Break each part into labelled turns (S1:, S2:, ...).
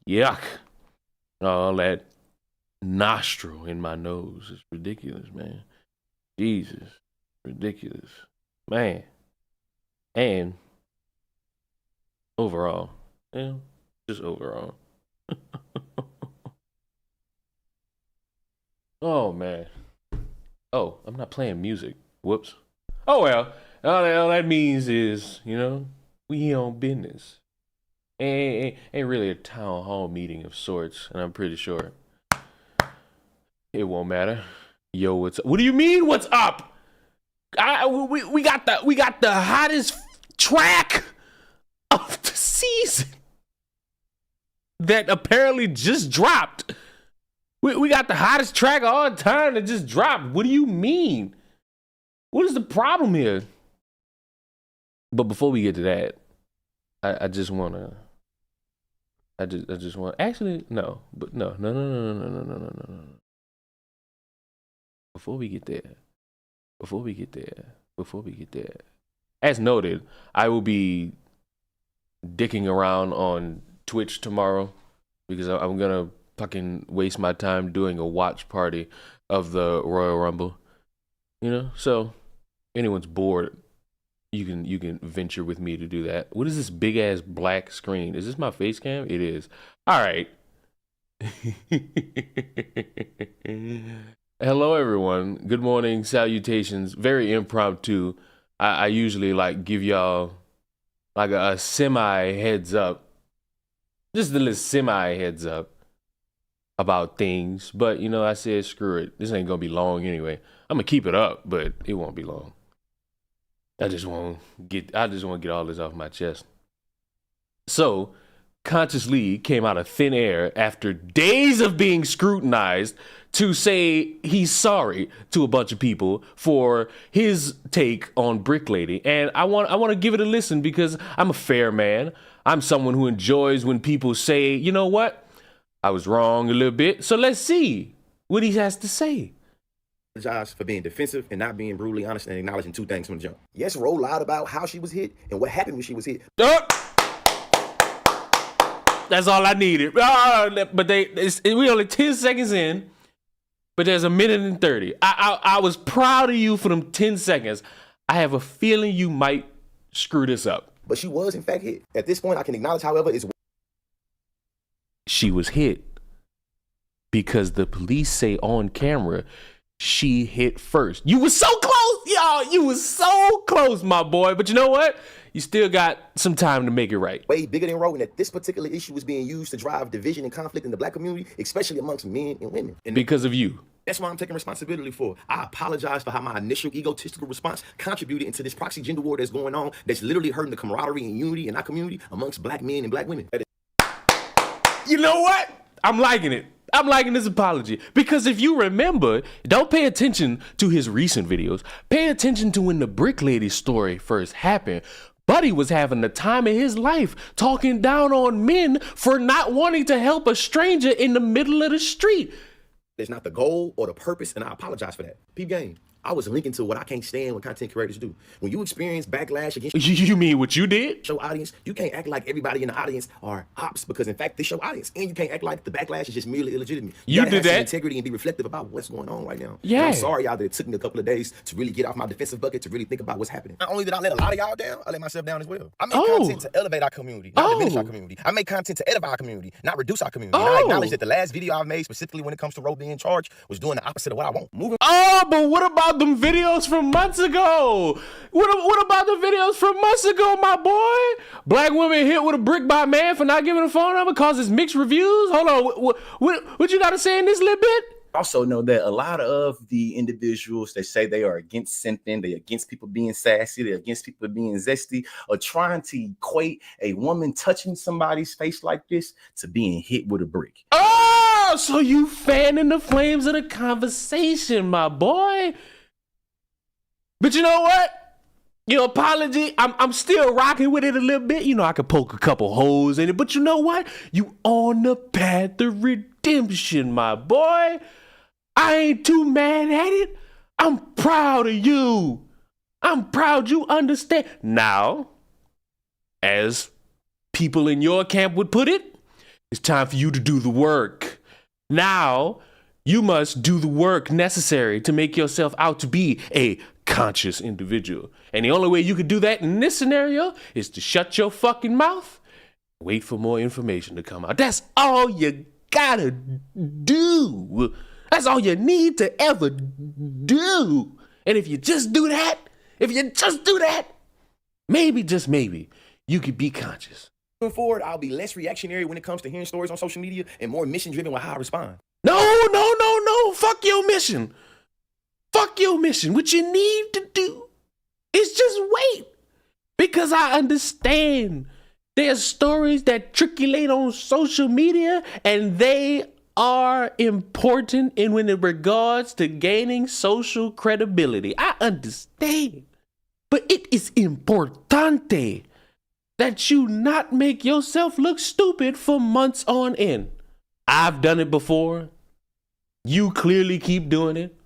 S1: Yuck. All that nostril in my nose is ridiculous, man. Jesus. Ridiculous. Man. And overall. Yeah, just overall. Oh, man. Oh, I'm not playing music. Whoops. Oh, well. All that means is, we here on business. Ain't really a town hall meeting of sorts, and I'm pretty sure it won't matter. Yo, what's up? What do you mean, what's up? We got the hottest track of the season that apparently just dropped. We got the hottest track of all time that just dropped. What do you mean? What is the problem here? But before we get to that, I just want to. Actually, no. But no. Before we get there. As noted, I will be dicking around on Twitch tomorrow because I'm gonna fucking waste my time doing a watch party of the Royal Rumble. So anyone's bored, you can venture with me to do that. What is this big ass black screen? Is this my face cam? It is. All right. Hello everyone. Good morning. Salutations. Very impromptu. I usually give y'all like a semi heads up. Just a little semi heads up about things. But I said screw it. This ain't gonna be long anyway. I'm gonna keep it up, but it won't be long. I just want to get all this off my chest. So, Conscious Lee came out of thin air after days of being scrutinized to say he's sorry to a bunch of people for his take on Brick Lady. And I want to give it a listen because I'm a fair man. I'm someone who enjoys when people say, you know what? I was wrong a little bit. So let's see what he has to say.
S2: Apologize for being defensive and not being brutally honest and acknowledging two things from the jump. Yes, Ro lied about how she was hit and what happened when she was hit.
S1: That's all I needed. But we only 10 seconds in, but there's a minute and 30. I was proud of you for them 10 seconds. I have a feeling you might screw this up.
S2: But she was, in fact, hit. At this point, I can acknowledge, however,
S1: she was hit because the police say on camera she hit first. You were so close, y'all. You were so close, my boy. But you know what? You still got some time to make it right.
S2: Way bigger than Ro, and that this particular issue was being used to drive division and conflict in the black community, especially amongst men and women. And
S1: because of you.
S2: That's why I'm taking responsibility for. I apologize for how my initial egotistical response contributed into this proxy gender war that's going on, that's literally hurting the camaraderie and unity in our community amongst black men and black women.
S1: You know what? I'm liking it. I'm liking this apology because if you remember, don't pay attention to his recent videos. Pay attention to when the Brick Lady story first happened. Buddy was having the time of his life talking down on men for not wanting to help a stranger in the middle of the street.
S2: That's not the goal or the purpose, and I apologize for that. Peep game. I was linking to what I can't stand what content creators do. When you experience backlash against
S1: you mean what you did?
S2: Show audience, you can't act like everybody in the audience are ops because in fact they show audience, and you can't act like the backlash is just merely illegitimate.
S1: You did that.
S2: Integrity and be reflective about what's going on right now.
S1: Yeah.
S2: And I'm sorry, y'all, that it took me a couple of days to really get off my defensive bucket to really think about what's happening. Not only did I let a lot of y'all down, I let myself down as well. I make content to elevate our community, not diminish our community. I make content to edify our community, not reduce our community. And I acknowledge that the last video I've made, specifically when it comes to Ro being charged, was doing the opposite of what I want.
S1: But what about them videos from months ago? What about the videos from months ago, my boy? Black women hit with a brick by man for not giving a phone number causes mixed reviews. Hold on, what you got to say in this little bit?
S3: Also know that a lot of the individuals that say they are against something, they're against people being sassy, they're against people being zesty, are trying to equate a woman touching somebody's face like this to being hit with a brick.
S1: Oh, so you fanning the flames of the conversation, my boy. But you know what? Your apology, I'm still rocking with it a little bit. I could poke a couple holes in it. But you know what? You on the path to redemption, my boy. I ain't too mad at it. I'm proud of you. I'm proud you understand. Now, as people in your camp would put it, it's time for you to do the work. Now, you must do the work necessary to make yourself out to be a conscious individual. And the only way you could do that in this scenario is to shut your fucking mouth, wait for more information to come out. That's all you gotta do. That's all you need to ever do. And if you just do that, maybe, just maybe, you could be conscious.
S2: Moving forward, I'll be less reactionary when it comes to hearing stories on social media and more mission-driven with how I respond.
S1: No. Fuck your mission. Fuck your mission. What you need to do is just wait. Because I understand there's stories that circulate on social media and they are important in when it regards to gaining social credibility. I understand. But it is importante that you not make yourself look stupid for months on end. I've done it before. You clearly keep doing it.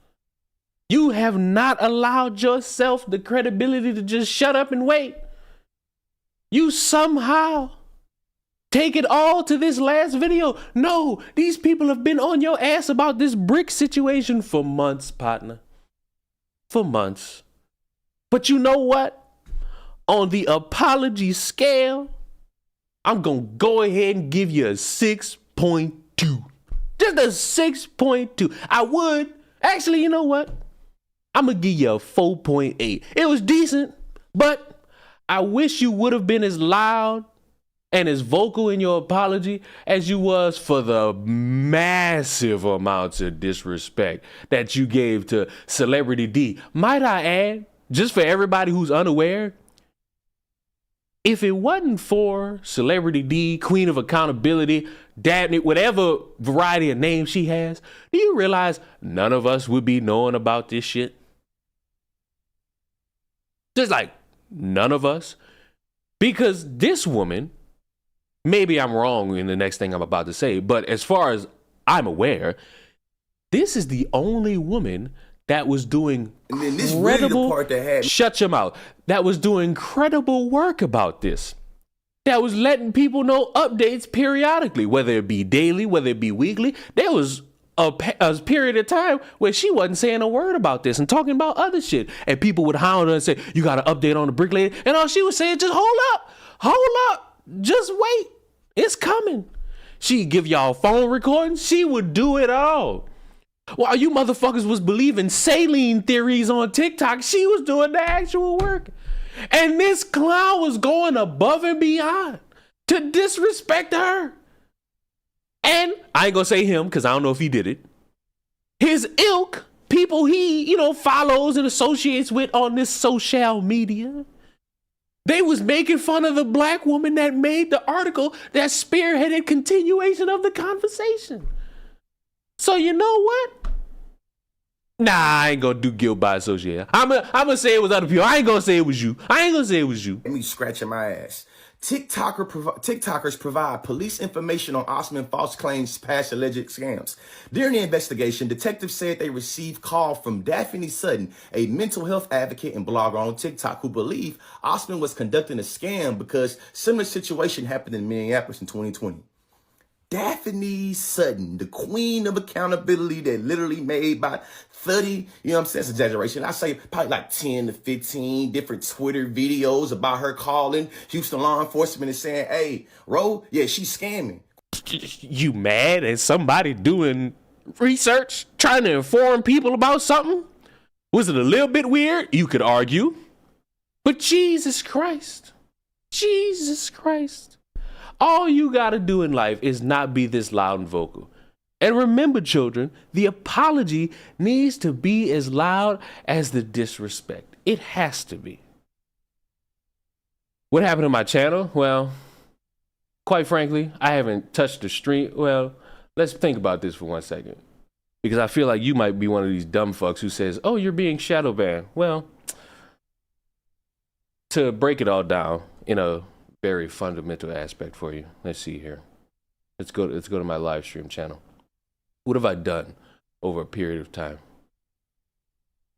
S1: You have not allowed yourself the credibility to just shut up and wait. You somehow take it all to this last video. No, these people have been on your ass about this brick situation for months, partner. For months. But you know what? On the apology scale, I'm going to go ahead and give you a 6.2. Just a 6.2. I would. Actually, you know what? I'm going to give you a 4.8. It was decent, but I wish you would have been as loud and as vocal in your apology as you was for the massive amounts of disrespect that you gave to Celebrity D. Might I add, just for everybody who's unaware, if it wasn't for Celebrity D, Queen of Accountability, Dabney, whatever variety of names she has, do you realize none of us would be knowing about this shit? Just like none of us. Because this woman, maybe I'm wrong in the next thing I'm about to say, but as far as I'm aware, this is the only woman that was doing incredible, shut your mouth, that was doing incredible work about this. That was letting people know updates periodically, whether it be daily, whether it be weekly. There was a period of time where she wasn't saying a word about this and talking about other shit. And people would hound her and say, you got an update on the brick lady. And all she was saying, just hold up, just wait. It's coming. She'd give y'all phone recordings. She would do it all. While you motherfuckers was believing saline theories on TikTok, she was doing the actual work. And this clown was going above and beyond to disrespect her. And I ain't gonna say him because I don't know if he did it. His ilk, people he, follows and associates with on this social media, they was making fun of the black woman that made the article that spearheaded continuation of the conversation. So you know what? Nah, I ain't gonna do guilt by association. I'm gonna say it was other people. I ain't gonna say it was you.
S2: Let me scratching my ass. TikTokers provide police information on Osman false claims past alleged scams. During the investigation, detectives said they received call from Daphne Sutton, a mental health advocate and blogger on TikTok, who believed Osman was conducting a scam because similar situation happened in Minneapolis in 2020. Daphne Sutton, the queen of accountability that literally made about 30, it's exaggeration. I say probably like 10 to 15 different Twitter videos about her calling Houston law enforcement and saying, hey, Ro, yeah, she's scamming.
S1: You mad at somebody doing research, trying to inform people about something? Was it a little bit weird? You could argue. But Jesus Christ. All you gotta do in life is not be this loud and vocal. And remember, children, the apology needs to be as loud as the disrespect. It has to be. What happened to my channel? Well, quite frankly, I haven't touched the stream. Well, let's think about this for 1 second. Because I feel like you might be one of these dumb fucks who says, oh, you're being shadow banned. Well, to break it all down in a very fundamental aspect for you. Let's see here. Let's go to my live stream channel. What have I done over a period of time?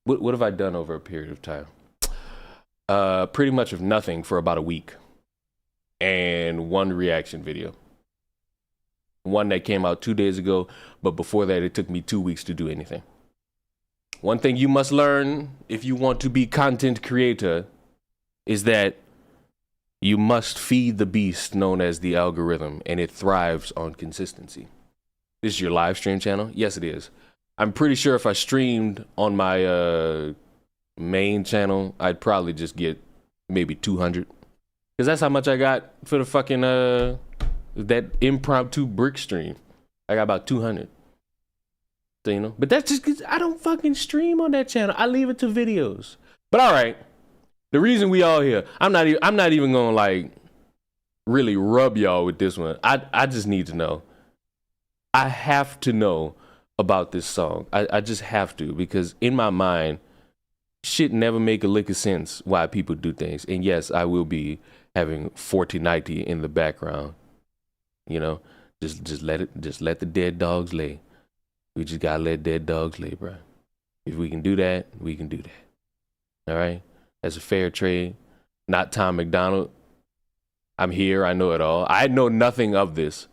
S1: What have I done over a period of time? Pretty much of nothing for about a week. And one reaction video. One that came out 2 days ago, but before that, it took me 2 weeks to do anything. One thing you must learn if you want to be content creator is that you must feed the beast known as the algorithm, and it thrives on consistency. This is your live stream channel? Yes, it is. I'm pretty sure if I streamed on my main channel, I'd probably just get maybe 200. Because that's how much I got for the fucking, that impromptu brick stream. I got about 200. So, you know, but that's just because I don't fucking stream on that channel. I leave it to videos. But all right, the reason we all here, I'm not even gonna like really rub y'all with this one. I just need to know. I have to know about this song. I just have to, because in my mind, shit never make a lick of sense why people do things. And yes, I will be having 4090 in the background. You know, just let the dead dogs lay. We just gotta let dead dogs lay, bro. If we can do that, we can do that. All right? That's a fair trade. Not Tom McDonald. I'm here. I know it all. I know nothing of this.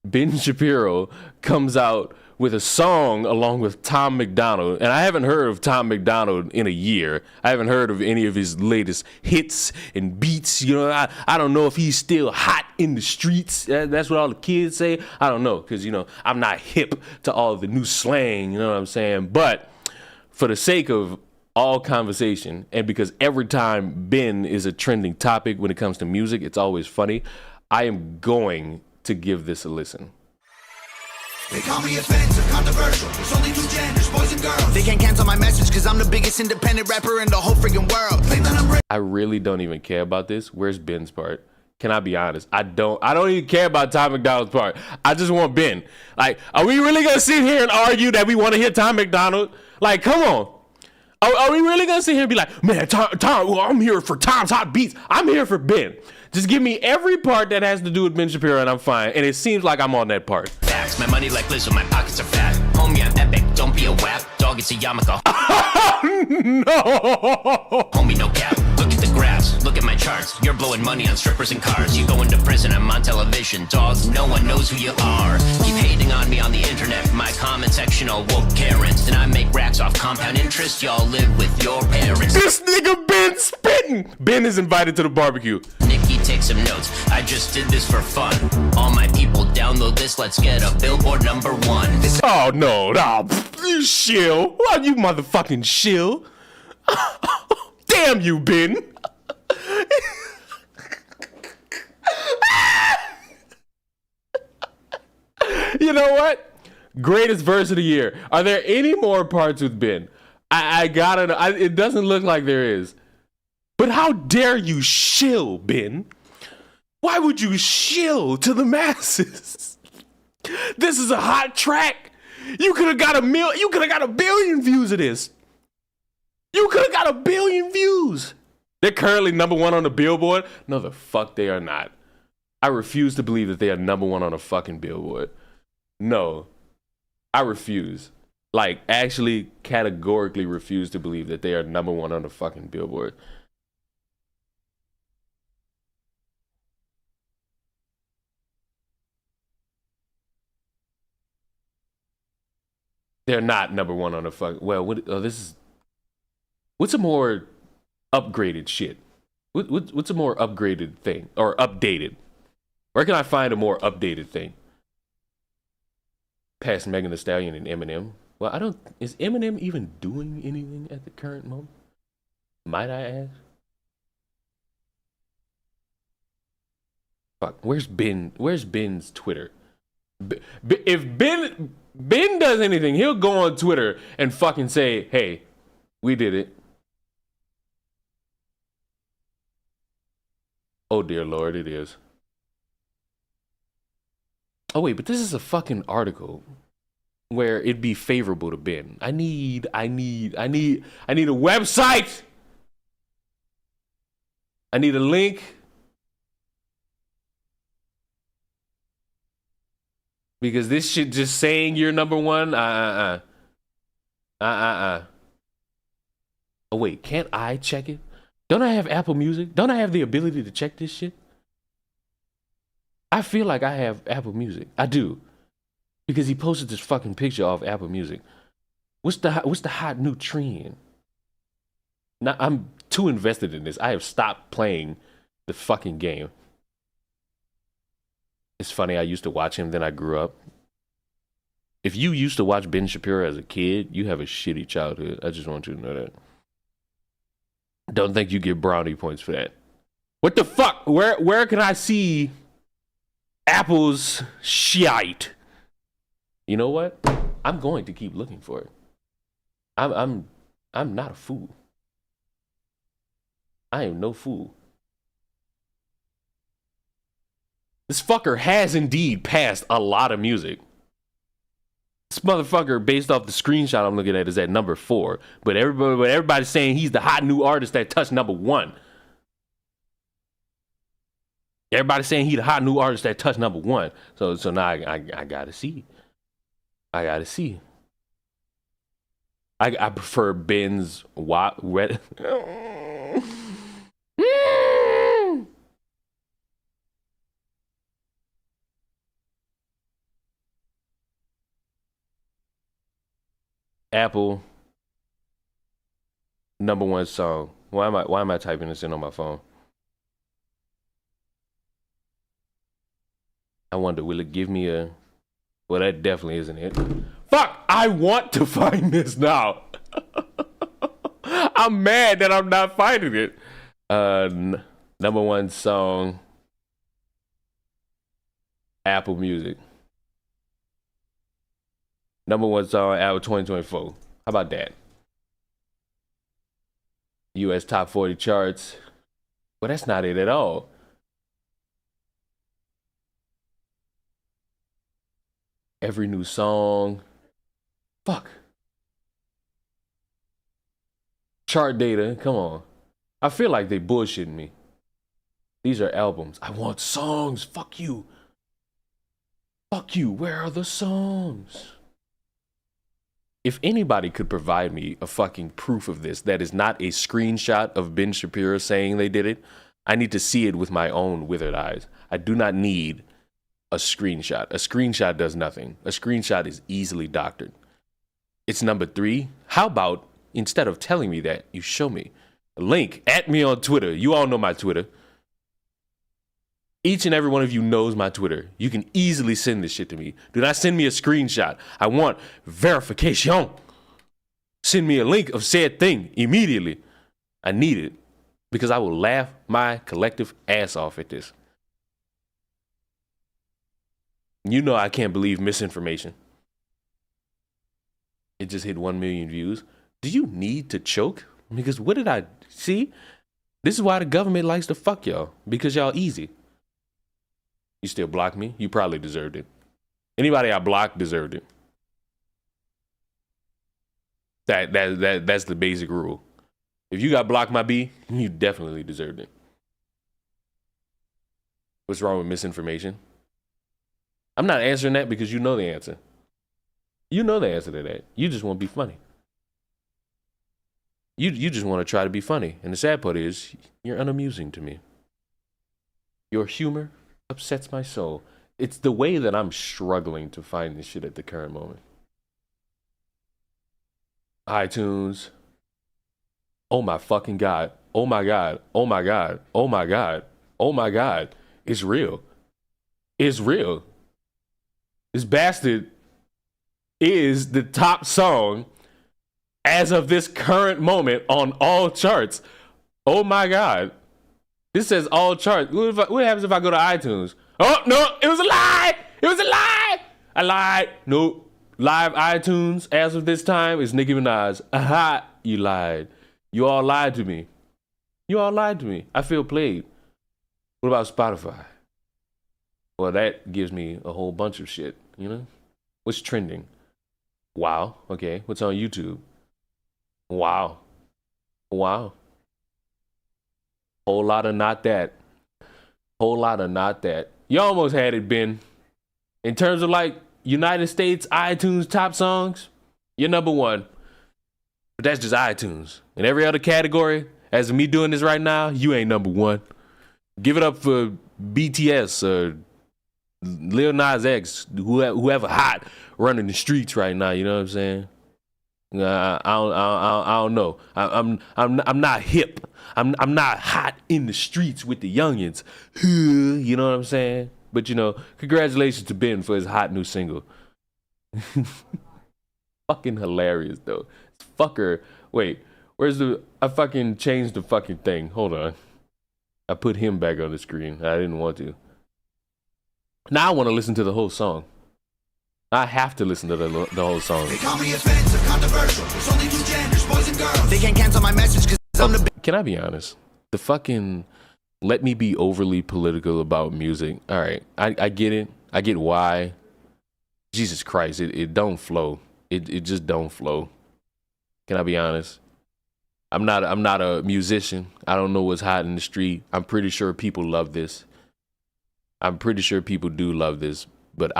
S1: Ben Shapiro comes out with a song along with Tom McDonald, and I haven't heard of Tom McDonald in a year. I haven't heard of any of his latest hits and beats. You know, I don't know if he's still hot in the streets. That's what all the kids say. I don't know, because, you know, I'm not hip to all the new slang, you know what I'm saying? But for the sake of all conversation, and because every time Ben is a trending topic when it comes to music, it's always funny, I am going to give this a listen.
S4: They call me offensive, controversial. There's only two genders, boys and girls. They can't cancel my message because I'm the biggest independent rapper in the whole freaking world.
S1: I really don't even care about this. Where's Ben's part? Can I be honest? I don't even care about Tom McDonald's part. I just want Ben. Like, are we really gonna sit here and argue that we want to hear Tom McDonald? Like, come on. Are we really gonna sit here and be like, man, Tom, well, I'm here for Tom's hot beats. I'm here for Ben. Just give me every part that has to do with Ben Shapiro and I'm fine. And it seems like I'm on that part.
S5: Facts, my money like Lizzo, my pockets are fat. Homie, I'm epic, don't be a wap. Dog, it's a yarmulke.
S1: No!
S5: Homie, no cap. Look at the graphs, look at my charts. You're blowing money on strippers and cars. You go into prison, I'm on television. Dog, no one knows who you are. Keep hating on me on the internet. My comment section all woke Karens. And I make racks off compound interest. Y'all live with your parents.
S1: This nigga Ben spitting. Ben is invited to the barbecue.
S5: Nikki, take some notes. I just did this for fun. All my people download this. Let's get a Billboard #1.
S1: Oh, no. You shill. Why you motherfucking shill? Damn you, Ben. You know what? Greatest verse of the year. Are there any more parts with Ben? I gotta know. It doesn't look like there is. But how dare you shill, Ben? Why would you shill to the masses? This is a hot track. You could have got a billion views of this. You could have got a billion views. They're currently #1 on the Billboard. No, the fuck they are not. I refuse to believe that they are #1 on a fucking Billboard. No, I refuse. Like, actually, categorically refuse to believe that they are #1 on the fucking Billboard. They're not #1 on the fuck. Well, what's a more upgraded shit? What's a more upgraded thing or updated? Where can I find a more updated thing? Past Megan Thee Stallion and Eminem. Well, is Eminem even doing anything at the current moment? Might I ask? Fuck, where's Ben? Where's Ben's Twitter? If Ben does anything, he'll go on Twitter and fucking say, hey, we did it. Oh, dear Lord, it is. Oh, wait, but this is a fucking article where it'd be favorable to Ben. I need a website. I need a link. Because this shit just saying you're #1, Oh wait, can't I check it? Don't I have Apple Music? Don't I have the ability to check this shit? I feel like I have Apple Music. I do. Because he posted this fucking picture off Apple Music. What's the hot new trend? Now, I'm too invested in this. I have stopped playing the fucking game. It's funny, I used to watch him, then I grew up. If you used to watch Ben Shapiro as a kid, you have a shitty childhood. I just want you to know that. Don't think you get brownie points for that. What the fuck? Where can I see Apple's shite? You know what? I'm going to keep looking for it. I'm not a fool. I am no fool. This fucker has indeed passed a lot of music. This motherfucker, based off the screenshot I'm looking at, is at number 4. But everybody's saying he's the hot new artist that touched number 1. Everybody's saying he's the hot new artist that touched number 1. So now I gotta see. I gotta see. I prefer Ben's red. Apple number 1 song. Why am I typing this in on my phone? I wonder, will it give me a... Well, that definitely isn't it. Fuck! I want to find this now. I'm mad that I'm not finding it. Number 1 song. Apple Music. Number 1 song, Apple 2024. How about that? US top 40 charts. Well, that's not it at all. Every new song. Fuck. Chart data, come on. I feel like they bullshitting me. These are albums. I want songs. Fuck you. Fuck you. Where are the songs? If anybody could provide me a fucking proof of this that is not a screenshot of Ben Shapiro saying they did it, I need to see it with my own withered eyes. I do not need a screenshot. A screenshot does nothing. A screenshot is easily doctored. It's number 3. How about, instead of telling me that, you show me a link at me on Twitter. You all know my Twitter. Each and every one of you knows my Twitter. You can easily send this shit to me. Do not send me a screenshot. I want verification. Send me a link of said thing immediately. I need it because I will laugh my collective ass off at this. You know I can't believe misinformation. It just hit 1 million views. Do you need to choke? Because what did I see? This is why the government likes to fuck y'all. Because y'all easy. You still block me? You probably deserved it. Anybody I blocked deserved it. That's the basic rule. If you got blocked, my B, you definitely deserved it. What's wrong with misinformation? I'm not answering that because you know the answer. You know the answer to that. You just want to be funny. You just want to try to be funny. And the sad part is, you're unamusing to me. Your humor upsets my soul. It's the way that I'm struggling to find this shit at the current moment. iTunes. Oh my fucking God. Oh my God. Oh my God. Oh my God. Oh my God. It's real. It's real. This bastard is the top song as of this current moment on all charts. Oh my God. This says all charts. What happens if I go to iTunes? Oh, no, it was a lie. It was a lie. I lied. Nope. Live iTunes as of this time is Nicki Minaj. Aha, you lied. You all lied to me. You all lied to me. I feel played. What about Spotify? Well, that gives me a whole bunch of shit, you know? What's trending? Wow. Okay. What's on YouTube? Wow. Wow. Whole lot of not that. Whole lot of not that. You almost had it, Ben. In terms of like United States iTunes top songs, you're number 1. But that's just iTunes. In every other category, as of me doing this right now, you ain't number one. Give it up for BTS or Lil Nas X, whoever hot running the streets right now. You know what I'm saying? I don't know. I'm not hip. I'm not hot in the streets with the youngins. You know what I'm saying? But you know, congratulations to Ben for his hot new single. Fucking hilarious though. Fucker. Wait, where's the? I fucking changed the fucking thing. Hold on. I put him back on the screen. I didn't want to. Now I want to listen to the whole song. I have to listen to the whole song.
S4: They call me offensive, controversial. There's only two genders, boys and girls. They can't cancel my message because I'm the.
S1: Can I be honest? The fucking let me be overly political about music. All right, I get it. I get why. Jesus Christ, it don't flow. It just don't flow. Can I be honest? I'm not a musician. I don't know what's hot in the street. I'm pretty sure people love this. I'm pretty sure people do love this. But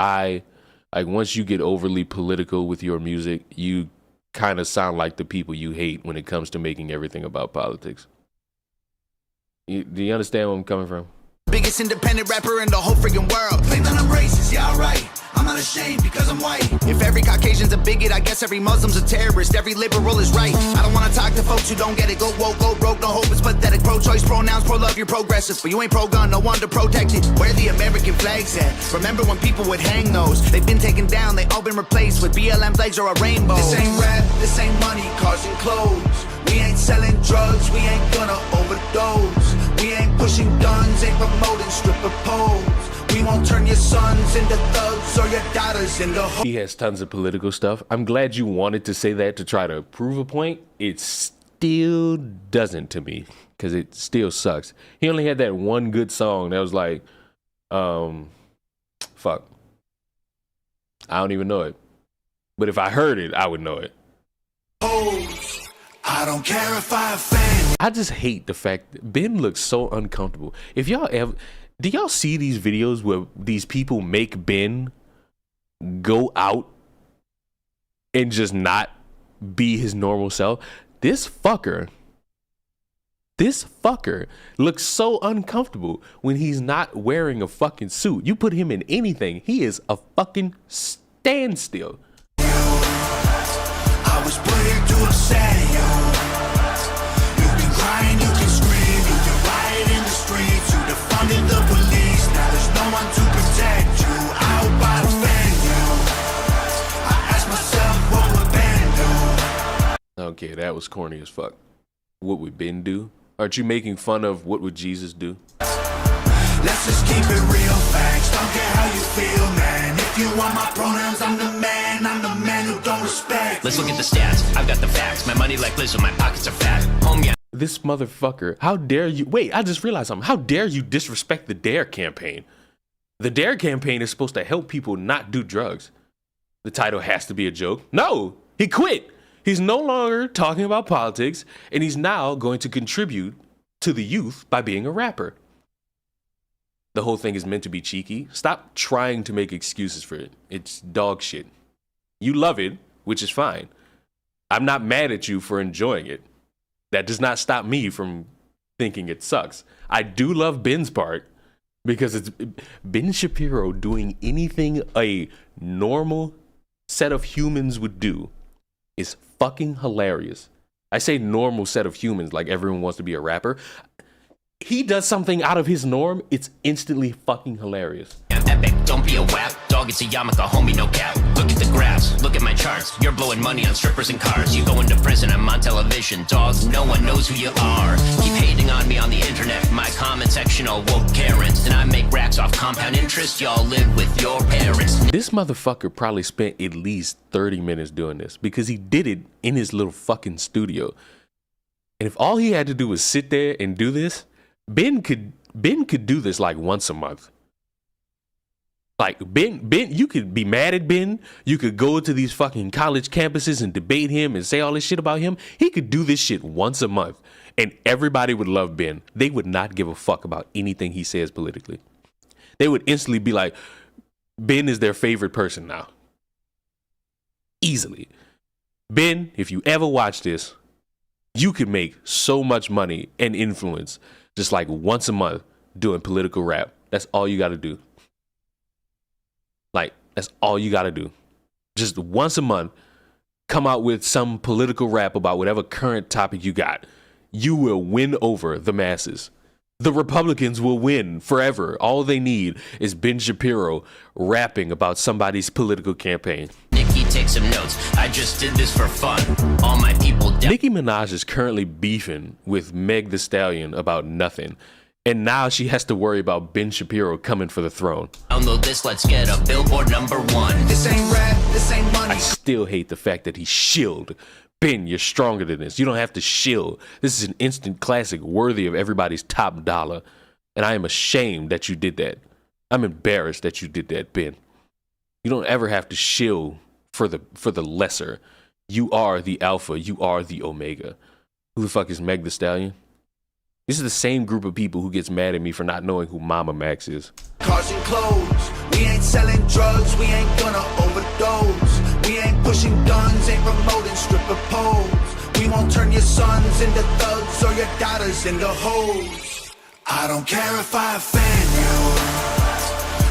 S1: once you get overly political with your music, you kind of sound like the people you hate when it comes to making everything about politics. Do you understand where I'm coming from?
S4: Biggest independent rapper in the whole freaking world. Claim that I'm racist, yeah, alright. I'm not ashamed because I'm white. If every Caucasian's a bigot, I guess every Muslim's a terrorist. Every liberal is right. I don't wanna talk to folks who don't get it. Go woke, go broke, no hope, it's pathetic. Pro-choice, pronouns, pro-love, you're progressive. But you ain't pro-gun, no one to protect it. Where the American flags at? Remember when people would hang those? They've been taken down, they all been replaced with BLM flags or a rainbow. This ain't rap, this ain't money, cars and clothes. We ain't selling drugs, we ain't gonna overdose. We ain't pushing guns, ain't promoting stripper poles. We won't turn your sons into thugs or your daughters into hoes.
S1: He has tons of political stuff. I'm glad you wanted to say that to try to prove a point. It still doesn't to me, because it still sucks. He only had that one good song that was like, fuck. I don't even know it. But if I heard it, I would know it.
S4: I don't care if I offend.
S1: I just hate the fact that Ben looks so uncomfortable. If y'all ever, do y'all see these videos where these people make Ben go out and just not be his normal self? This fucker looks so uncomfortable when he's not wearing a fucking suit. You put him in anything, he is a fucking standstill.
S4: I was put here to upset you. You can cry and you can scream, you can riot in the streets, you defunded the police. Now there's no one to protect you. I hope I offend you. I ask myself, what would Ben do?
S1: Okay, that was corny as fuck. What would Ben do? Aren't you making fun of what would Jesus do?
S4: Let's just keep it real, facts. Don't care how you feel, man. If you want my pronouns, I'm the man who don't respect.
S5: Let's look at the stats. I've got the facts. My money like Lizzo, my pockets are fat. Home, yeah.
S1: This motherfucker, how dare you? Wait, I just realized something. How dare you disrespect the DARE campaign? The DARE campaign is supposed to help people not do drugs. The title has to be a joke. No, he quit. He's no longer talking about politics, and he's now going to contribute to the youth by being a rapper. The whole thing is meant to be cheeky. Stop trying to make excuses for it. It's dog shit. You love it, which is fine. I'm not mad at you for enjoying it. That does not stop me from thinking it sucks. I do love Ben's part because it's Ben Shapiro doing anything a normal set of humans would do is fucking hilarious. I say normal set of humans like everyone wants to be a rapper. He does something out of his norm, it's instantly fucking hilarious.
S5: I'm epic, don't be a whack. Dog, it's a yarmulke, homie, no cap. Look at the graphs, look at my charts. You're blowing money on strippers and cars. You go into prison, I'm on television. Dog, no one knows who you are. Keep hating on me on the internet. My comment section all woke Karens. And I make racks off compound interest. Y'all live with your parents.
S1: This motherfucker probably spent at least 30 minutes doing this because he did it in his little fucking studio. And if all he had to do was sit there and do this, Ben could do this like once a month. Like Ben, you could be mad at Ben. You could go to these fucking college campuses and debate him and say all this shit about him. He could do this shit once a month and everybody would love Ben. They would not give a fuck about anything he says politically. They would instantly be like, Ben is their favorite person now. Easily. Ben, if you ever watch this, you could make so much money and influence just like once a month doing political rap. That's all you got to do. Like, that's all you got to do. Just once a month, come out with some political rap about whatever current topic you got. You will win over the masses. The Republicans will win forever. All they need is Ben Shapiro rapping about somebody's political campaign.
S5: Nikki, take some notes. I just did this for fun. All my people
S1: Nicki Minaj is currently beefing with Meg Thee Stallion about nothing. And now she has to worry about Ben Shapiro coming for the throne.
S5: download this. Let's get a Billboard #1.
S4: This ain't rap, this ain't money.
S1: I still hate the fact that he shilled. Ben, you're stronger than this. You don't have to shill. This is an instant classic worthy of everybody's top dollar. And I am ashamed that you did that. I'm embarrassed that you did that, Ben. You don't ever have to shill for the lesser. You are the alpha. You are the omega. Who the fuck is Meg Thee Stallion? This is the same group of people who gets mad at me for not knowing who Mama Max is.
S4: Cars and clothes, we ain't selling drugs, we ain't gonna overdose. We ain't pushing guns, ain't promoting stripper poles. We won't turn your sons into thugs or your daughters into hoes. I don't care if I offend you,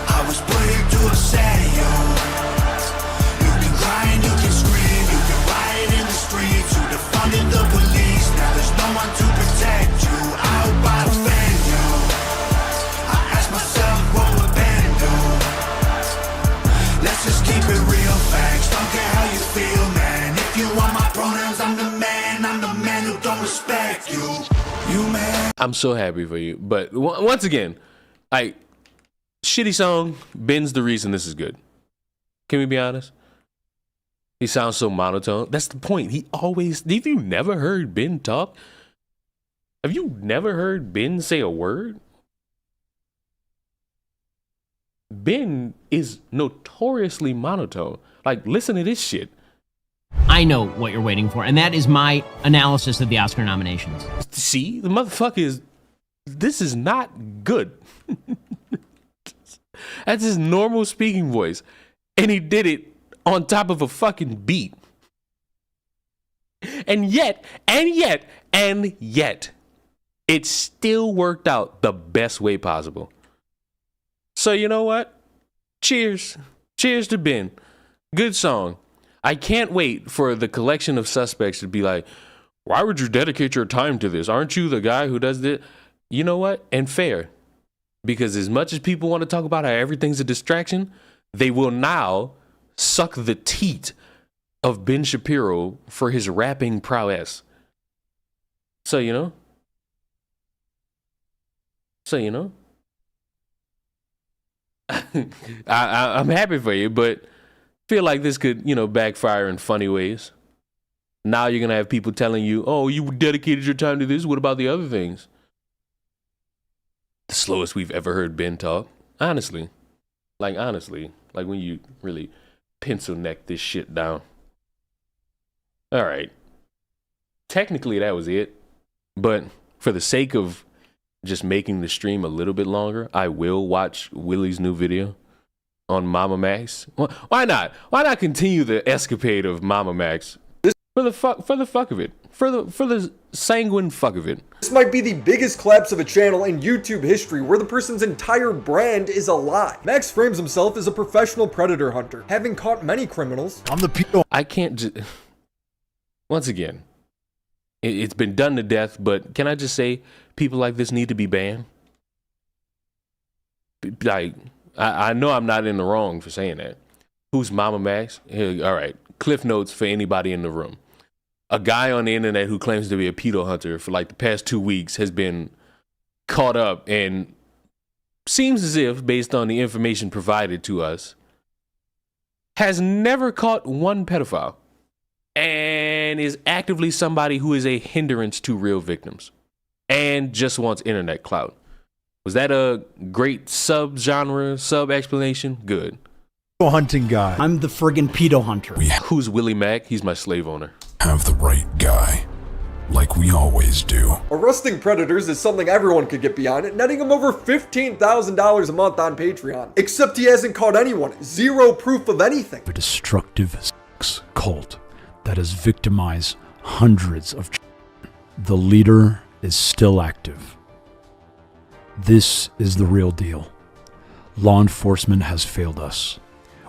S4: I was put here to upset you. You can cry and you can scream, you can riot in the streets. You defunded the police, now there's no one to protect you. I hope I offend you, I ask myself what would Ben do. Let's just keep it real, facts, don't care how you feel, man. If you want my pronouns, I'm the man who don't respect you. You man.
S1: I'm so happy for you. But once again, shitty song, Ben's the reason this is good. Can we be honest? He sounds so monotone. That's the point. Have you never heard Ben talk? Have you never heard Ben say a word? Ben is notoriously monotone. Like, listen to this shit.
S6: I know what you're waiting for, and that is my analysis of the Oscar nominations.
S1: See, the motherfucker is. This is not good. That's his normal speaking voice. And he did it on top of a fucking beat. And yet, it still worked out the best way possible. So you know what? Cheers. Cheers to Ben. Good song. I can't wait for the collection of suspects to be like, why would you dedicate your time to this? Aren't you the guy who does this? You know what? And fair. Because as much as people want to talk about how everything's a distraction, they will now suck the teat of Ben Shapiro for his rapping prowess. So, you know? I'm happy for you, but feel like this could, backfire in funny ways. Now you're going to have people telling you, oh, you dedicated your time to this. What about the other things? The slowest we've ever heard Ben talk. Honestly. Like when you really pencil neck this shit down. All right. Technically, that was it. But for the sake of just making the stream a little bit longer, I will watch Willie's new video on Mama Max. Why not? Why not continue the escapade of Mama Max? For the fuck of it. For the sanguine fuck of it.
S7: This might be the biggest collapse of a channel in YouTube history where the person's entire brand is a lie. Max frames himself as a professional predator hunter, having caught many criminals.
S1: I can't once again, it's been done to death, but can I just say, people like this need to be banned? Like, I know I'm not in the wrong for saying that. Who's Mama Max? All right, cliff notes for anybody in the room. A guy on the internet who claims to be a pedo hunter for like the past 2 weeks has been caught up and seems as if, based on the information provided to us, has never caught one pedophile and is actively somebody who is a hindrance to real victims and just wants internet clout. Was that a great sub-genre, sub-explanation? Good.
S8: Hunting guy.
S9: I'm the friggin' pedo hunter.
S1: Who's Willie Mack? He's my slave owner.
S8: Have the right guy, like we always do.
S7: Arresting predators is something everyone could get behind, netting him over $15,000 a month on Patreon. Except he hasn't caught anyone. Zero proof of anything.
S8: A destructive sex cult that has victimized hundreds of children. The leader is still active. This is the real deal. Law enforcement has failed us.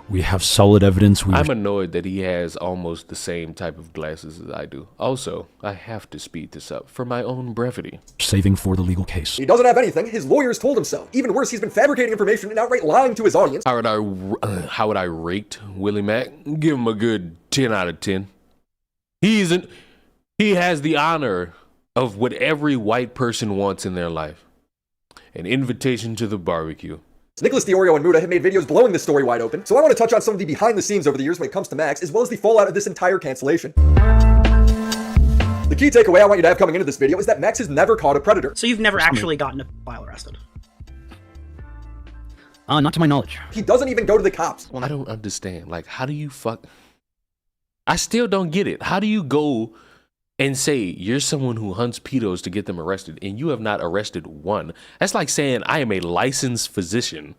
S8: We have solid evidence.
S1: I'm annoyed that he has almost the same type of glasses as I do. Also, I have to speed this up for my own brevity.
S8: Saving for the legal case.
S7: He doesn't have anything. His lawyers told him so. Even worse, he's been fabricating information and outright lying to his audience.
S1: How would I rate Willie Mack? Give him a good 10 out of 10. He has the honor of what every white person wants in their life. An invitation to the barbecue.
S7: Nicholas Diorio and Muda have made videos blowing this story wide open, so I want to touch on some of the behind the scenes over the years when it comes to Max, as well as the fallout of this entire cancellation. The key takeaway I want you to have coming into this video is that Max has never caught a predator.
S9: So you've never actually gotten a file arrested?
S10: Not to my knowledge.
S7: He doesn't even go to the cops.
S1: Well, I don't understand. Like, how do you I still don't get it. How do you go and say you're someone who hunts pedos to get them arrested and you have not arrested one? That's like saying I am a licensed physician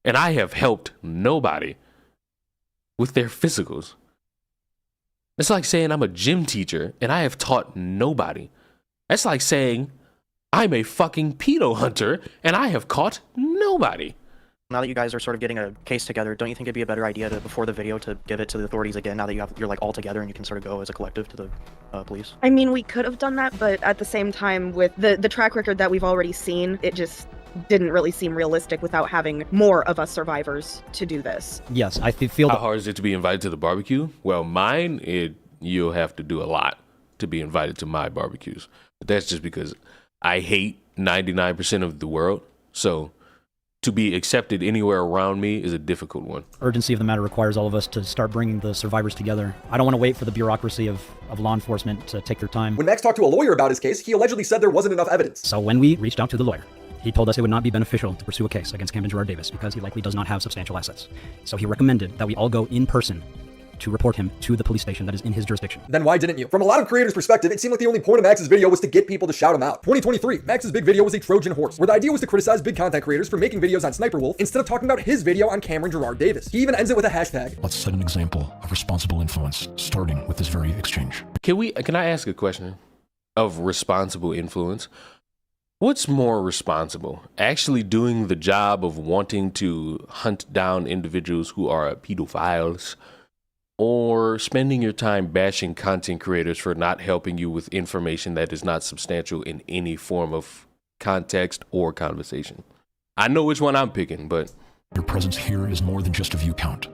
S1: and I have helped nobody with their physicals. It's like saying I'm a gym teacher and I have taught nobody. That's like saying I'm a fucking pedo hunter and I have caught nobody.
S9: Now that you guys are sort of getting a case together, don't you think it'd be a better idea to, before the video, to give it to the authorities again, now that you're like all together and you can sort of go as a collective to the police?
S11: I mean, we could have done that, but at the same time, with the track record that we've already seen, it just didn't really seem realistic without having more of us survivors to do this.
S10: Yes, I feel
S1: How hard is it to be invited to the barbecue? Well, you'll have to do a lot to be invited to my barbecues. But that's just because I hate 99% of the world. So to be accepted anywhere around me is a difficult one.
S10: Urgency of the matter requires all of us to start bringing the survivors together. I don't want to wait for the bureaucracy of law enforcement to take their time.
S7: When Max talked to a lawyer about his case, he allegedly said there wasn't enough evidence.
S10: So when we reached out to the lawyer, he told us it would not be beneficial to pursue a case against Camden Gerard Davis because he likely does not have substantial assets. So he recommended that we all go in person to report him to the police station that is in his jurisdiction.
S7: Then why didn't you? From a lot of creators' perspective, it seemed like the only point of Max's video was to get people to shout him out. 2023, Max's big video was a Trojan horse, where the idea was to criticize big content creators for making videos on Sniper Wolf instead of talking about his video on Cameron Gerard Davis. He even ends it with a hashtag.
S8: Let's set an example of responsible influence, starting with this very exchange.
S1: Can I ask a question of responsible influence? What's more responsible? Actually doing the job of wanting to hunt down individuals who are pedophiles, or spending your time bashing content creators for not helping you with information that is not substantial in any form of context or conversation? I know which one I'm picking, but
S8: Your presence here is more than just a view count.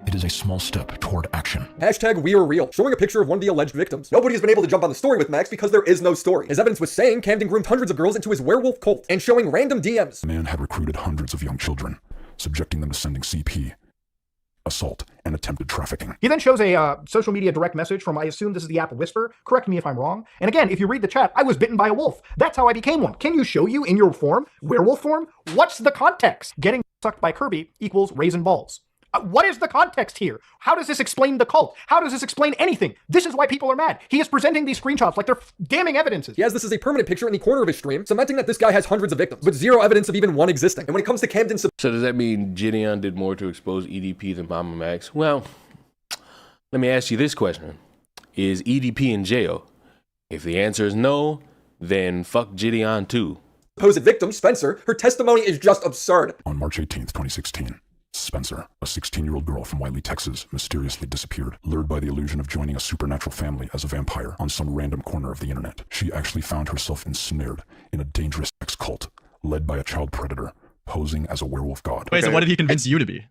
S8: It is a small step toward action.
S7: Hashtag We Are Real, showing a picture of one of the alleged victims. Nobody has been able to jump on the story with Max because there is no story. His evidence was saying Camden groomed hundreds of girls into his werewolf cult and showing random DMs.
S8: The man had recruited hundreds of young children, subjecting them to sending CP, assault, and attempted trafficking.
S12: He then shows a social media direct message from, I assume this is the app Whisper. Correct me if I'm wrong. And again, if you read the chat, I was bitten by a wolf. That's how I became one. Can you show you in your form, werewolf form? What's the context? Getting sucked by Kirby equals raisin balls. What is the context here? How does this explain the cult? How does this explain anything? This is why people are mad. He is presenting these screenshots like they're damning evidences.
S7: He has this as a permanent picture in the corner of his stream, cementing that this guy has hundreds of victims, but zero evidence of even one existing. And when it comes to Camden...
S1: So does that mean Gideon did more to expose EDP than Mama Max? Well, let me ask you this question. Is EDP in jail? If the answer is no, then fuck Gideon too.
S7: Supposed victim, Spencer, her testimony is just absurd.
S8: On March 18th, 2016, Spencer, a 16-year-old girl from Wiley, Texas, mysteriously disappeared, lured by the illusion of joining a supernatural family as a vampire on some random corner of the internet. She actually found herself ensnared in a dangerous sex cult led by a child predator posing as a werewolf god.
S13: Wait, so what did he convince you to be?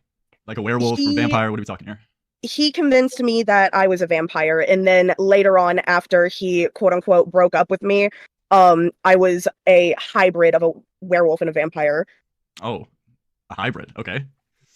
S13: Like a werewolf or vampire? What are we talking here?
S11: He convinced me that I was a vampire, and then later on, after he quote-unquote broke up with me, I was a hybrid of a werewolf and a vampire.
S13: Oh, a hybrid. Okay.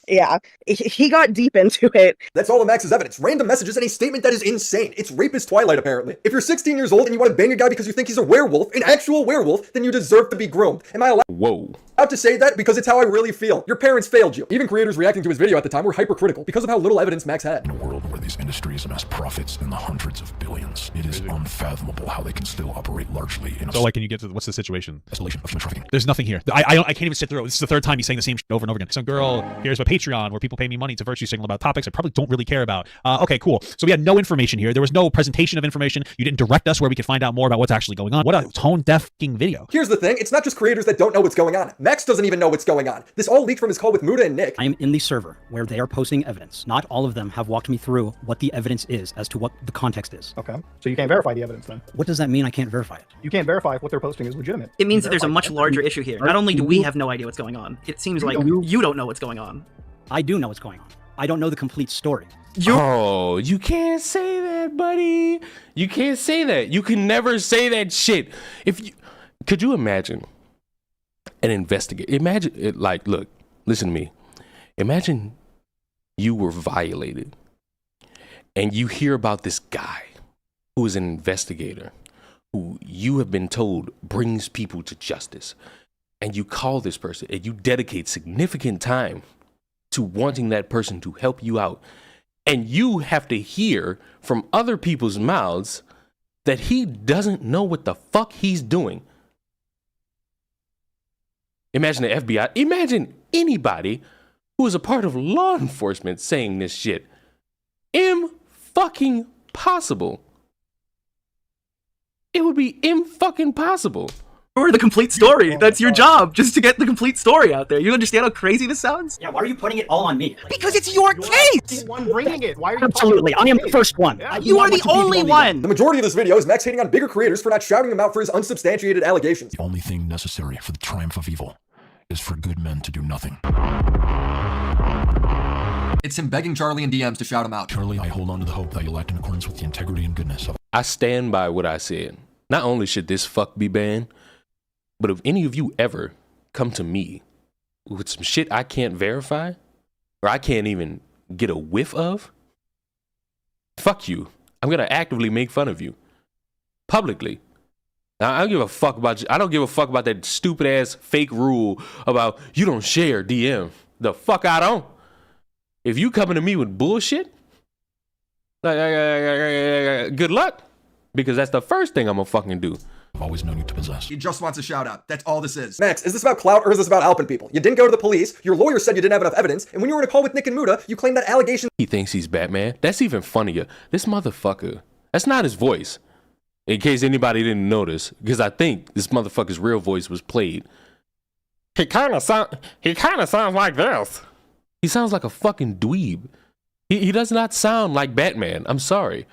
S11: Yeah, he got deep into it.
S7: That's all of Max's evidence. Random messages and a statement that is insane. It's rapist Twilight, apparently. If you're 16 years old and you want to bang a guy because you think he's a werewolf, an actual werewolf, then you deserve to be groomed. Am I allowed to say that? Because it's how I really feel. Your parents failed you. Even creators reacting to his video at the time were hypercritical because of how little evidence Max had.
S8: In a world where these industries amass profits in the hundreds of billions. It is unfathomable how they can still operate largely in a...
S14: So, like, can you get to what's the situation?
S8: Escalation of human trafficking.
S14: There's nothing here. I can't even sit through it. This is the third time he's saying the same shit over and over again. Some girl, here's my Patreon where people pay me money to virtue signal about topics I probably don't really care about. Okay, cool. So we had no information here. There was no presentation of information. You didn't direct us where we could find out more about what's actually going on. What a tone-deaf video.
S7: Here's the thing, it's not just creators that don't know what's going on. Max doesn't even know what's going on. This all leaked from his call with Muda and Nick.
S10: I am in the server where they are posting evidence. Not all of them have walked me through what the evidence is as to what the context is.
S12: Okay, so you can't verify the evidence then?
S10: What does that mean I can't verify it?
S12: You can't verify if what they're posting is legitimate.
S9: It means that there's a much larger issue here. Not only do we have no idea what's going on, it seems like you don't know what's going on.
S10: I do know what's going on. I don't know the complete story.
S1: Oh, you can't say that, buddy. You can't say that. You can never say that shit. Could you imagine an investigator? Imagine it, like, look, listen to me. Imagine you were violated and you hear about this guy who is an investigator who you have been told brings people to justice, and you call this person and you dedicate significant time to wanting that person to help you out, and you have to hear from other people's mouths that he doesn't know what the fuck he's doing. Imagine the FBI, imagine anybody who is a part of law enforcement saying this shit. Fucking possible. It would be fucking possible.
S9: Or the complete story. That's your job, just to get the complete story out there. You understand how crazy this sounds?
S10: Yeah, why are you putting it all on me?
S9: Because it's your case!
S12: The one bringing it. Why are you
S10: Absolutely, I am the first one.
S12: Yeah.
S9: You are the only one!
S7: The majority of this video is Max hating on bigger creators for not shouting him out for his unsubstantiated allegations.
S8: The only thing necessary for the triumph of evil is for good men to do nothing.
S7: It's him begging Charlie in DMs to shout him out.
S8: Charlie, I hold on to the hope that you'll act in accordance with the integrity and goodness of...
S1: I stand by what I said. Not only should this fuck be banned, but if any of you ever come to me with some shit I can't verify, or I can't even get a whiff of, fuck you. I'm gonna actively make fun of you. Publicly. Now, I don't give a fuck about you. I don't give a fuck about that stupid ass fake rule about you don't share DM. The fuck I don't. If you coming to me with bullshit, good luck. Because that's the first thing I'm gonna fucking do.
S8: I've always known you to possess.
S7: He just wants a shout out. That's all this is. Max, is this about clout or is this about helping people? You didn't go to the police, your lawyer said you didn't have enough evidence, and when you were in a call with Nick and Muda, you claimed that allegation.
S1: He thinks he's Batman. That's even funnier. This motherfucker, that's not his voice. In case anybody didn't notice, because I think this motherfucker's real voice was played. He kind of sounds like this. He sounds like a fucking dweeb. He does not sound like Batman. I'm sorry.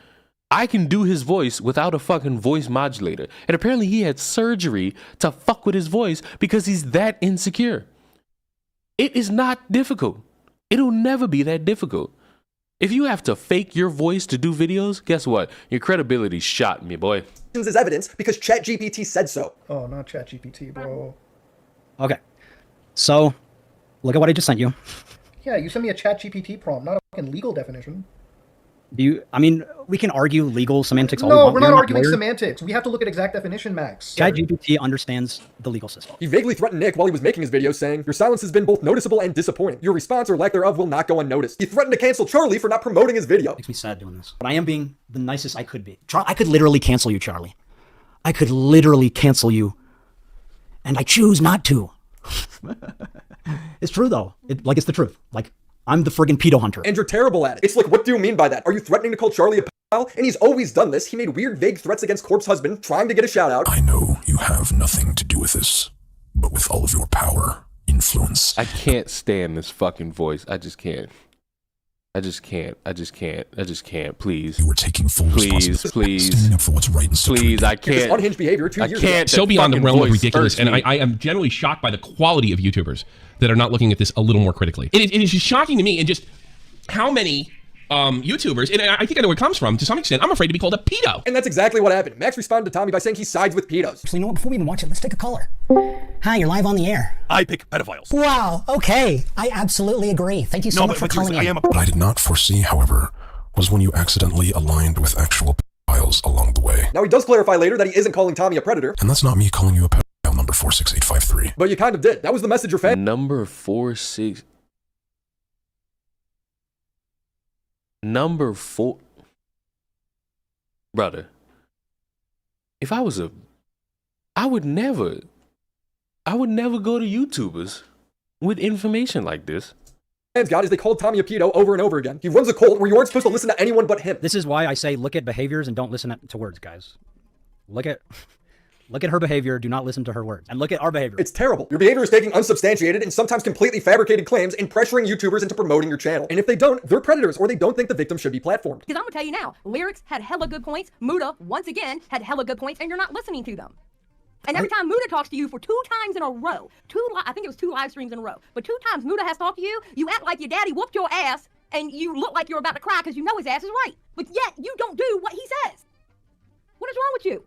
S1: I can do his voice without a fucking voice modulator. And apparently he had surgery to fuck with his voice because he's that insecure. It is not difficult. It'll never be that difficult. If you have to fake your voice to do videos, guess what? Your credibility's shot, me boy.
S7: Is evidence because ChatGPT said so.
S12: Oh, not ChatGPT, bro.
S10: Okay, so look at what I just sent you.
S12: Yeah, you sent me a ChatGPT prompt, not a fucking legal definition.
S10: I mean, we can argue legal semantics all we
S12: No,
S10: want.
S12: we're not arguing semantics. We have to look at exact definition, Max.
S10: ChatGPT understands the legal system.
S7: He vaguely threatened Nick while he was making his video, saying, "Your silence has been both noticeable and disappointing. Your response or lack thereof will not go unnoticed." He threatened to cancel Charlie for not promoting his video.
S10: Makes me sad doing this. But I am being the nicest I could be. I could literally cancel you, Charlie. I could literally cancel you. And I choose not to. It's true, though. It's the truth. I'm the friggin' pedo hunter.
S7: And you're terrible at it. It's like, what do you mean by that? Are you threatening to call Charlie a pedophile? And he's always done this. He made weird, vague threats against Corp's husband, trying to get a shout out.
S8: I know you have nothing to do with this, but with all of your power, influence...
S1: I can't stand this fucking voice. I just can't. I just can't. Please.
S8: You were taking full responsibility.
S1: Please.
S8: Standing up for what's right and
S1: please, I can't.
S7: This unhinged behavior 2 years ago.
S15: So beyond the realm of ridiculous, and I am generally shocked by the quality of YouTubers that are not looking at this a little more critically. It is just shocking to me, and just how many YouTubers, and I think I know where it comes from, to some extent, I'm afraid to be called a pedo.
S7: And that's exactly what happened. Max responded to Tommy by saying he sides with pedos.
S16: So you know what, before we even watch it, let's take a caller. Hi, you're live on the air.
S17: I pick pedophiles.
S16: Wow, okay. I absolutely agree. Thank you so much for calling in.
S8: What I did not foresee, however, was when you accidentally aligned with actual pedophiles along the way.
S7: Now he does clarify later that he isn't calling Tommy a predator.
S8: And that's not me calling you a pedophile, number 46853.
S7: But you kind of did. That was the message your fan.
S1: Number 46. Number 4. Brother, if I was I would never go to YouTubers with information like this.
S7: Man's got is they called Tommy a pedo over and over again. He runs a cult where you aren't supposed to listen to anyone but him.
S10: This is why I say look at behaviors and don't listen to words, guys. Look at her behavior, do not listen to her words. And look at our behavior.
S7: It's terrible. Your behavior is taking unsubstantiated and sometimes completely fabricated claims and pressuring YouTubers into promoting your channel. And if they don't, they're predators or they don't think the victim should be platformed.
S17: Because I'm gonna tell you now, Lyrics had hella good points, Muda, once again, had hella good points, and you're not listening to them. And every time Muda talks to you for 2 times in a row, I think it was 2 live streams in a row, but 2 times Muda has talked to you, you act like your daddy whooped your ass, and you look like you're about to cry because you know his ass is right. But yet, you don't do what he says. What is wrong with you?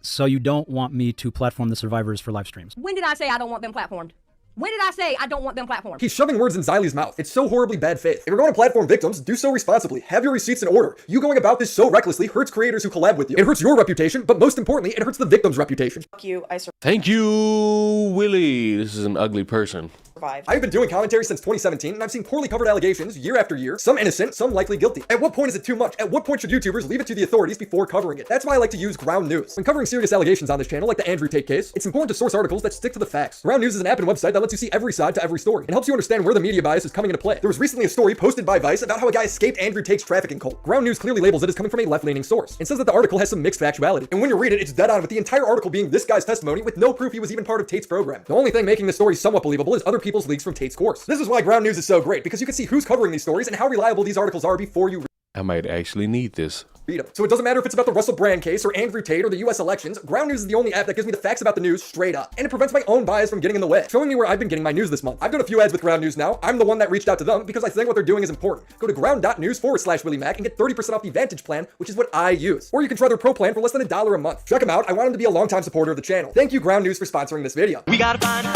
S10: So you don't want me to platform the survivors for live streams?
S17: When did I say I don't want them platformed? When did I say I don't want them platformed?
S7: He's shoving words in Xylee's mouth. It's so horribly bad faith. If you're going to platform victims, do so responsibly. Have your receipts in order. You going about this so recklessly hurts creators who collab with you. It hurts your reputation, but most importantly, it hurts the victim's reputation.
S11: Fuck you, I
S1: Thank you, Willie. This is an ugly person.
S11: survived.
S7: I've been doing commentary since 2017, and I've seen poorly covered allegations year after year, some innocent, some likely guilty. At what point is it too much? At what point should YouTubers leave it to the authorities before covering it? That's why I like to use Ground News. When covering serious allegations on this channel, like the Andrew Tate case, it's important to source articles that stick to the facts. Ground News is an app and website that lets you see every side to every story, and helps you understand where the media bias is coming into play. There was recently a story posted by Vice about how a guy escaped Andrew Tate's trafficking cult. Ground News clearly labels it as coming from a left-leaning source, and says that the article has some mixed factuality. And when you read it, it's dead on, with the entire article being this guy's testimony with no proof he was even part of Tate's program. The only thing making this story somewhat believable is other people's leaks from Tate's course. This is why Ground News is so great, because you can see who's covering these stories and how reliable these articles are before you
S1: I might actually need this.
S7: read them. So it doesn't matter if it's about the Russell Brand case or Andrew Tate or the US elections, Ground News is the only app that gives me the facts about the news straight up. And it prevents my own bias from getting in the way, showing me where I've been getting my news this month. I've done a few ads with Ground News now. I'm the one that reached out to them because I think what they're doing is important. Go to ground.news/WillieMac and get 30% off the Vantage plan, which is what I use. Or you can try their Pro plan for less than $1 a month. Check them out. I want them to be a longtime supporter of the channel. Thank you, Ground News, for sponsoring this video.
S4: We gotta find.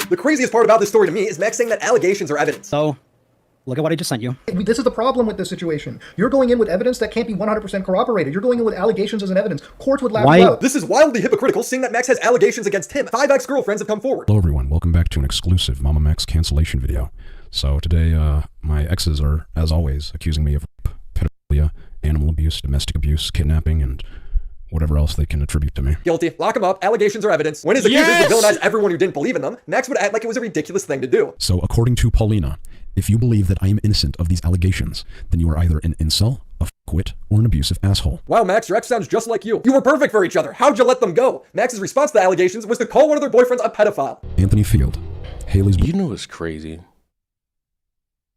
S7: The craziest part about this story to me is Max saying that allegations are evidence.
S10: So, look at what I just sent you.
S12: This is the problem with this situation. You're going in with evidence that can't be 100% corroborated. You're going in with allegations as an evidence. Courts would laugh you out.
S7: This is wildly hypocritical, seeing that Max has allegations against him. 5 ex-girlfriends have come forward.
S8: Hello everyone, welcome back to an exclusive Mama Max cancellation video. So today, my exes are, as always, accusing me of rape, pedophilia, animal abuse, domestic abuse, kidnapping, and whatever else they can attribute to me.
S7: Guilty. Lock him up. Allegations are evidence. When his accusers would villainize everyone who didn't believe in them, Max would act like it was a ridiculous thing to do.
S8: So according to Paulina, if you believe that I am innocent of these allegations, then you are either an incel, a fuckwit, or an abusive asshole.
S7: Wow, Max, your ex sounds just like you. You were perfect for each other. How'd you let them go? Max's response to the allegations was to call one of their boyfriends a pedophile.
S8: Anthony Field, Haley's...
S1: You know what's crazy?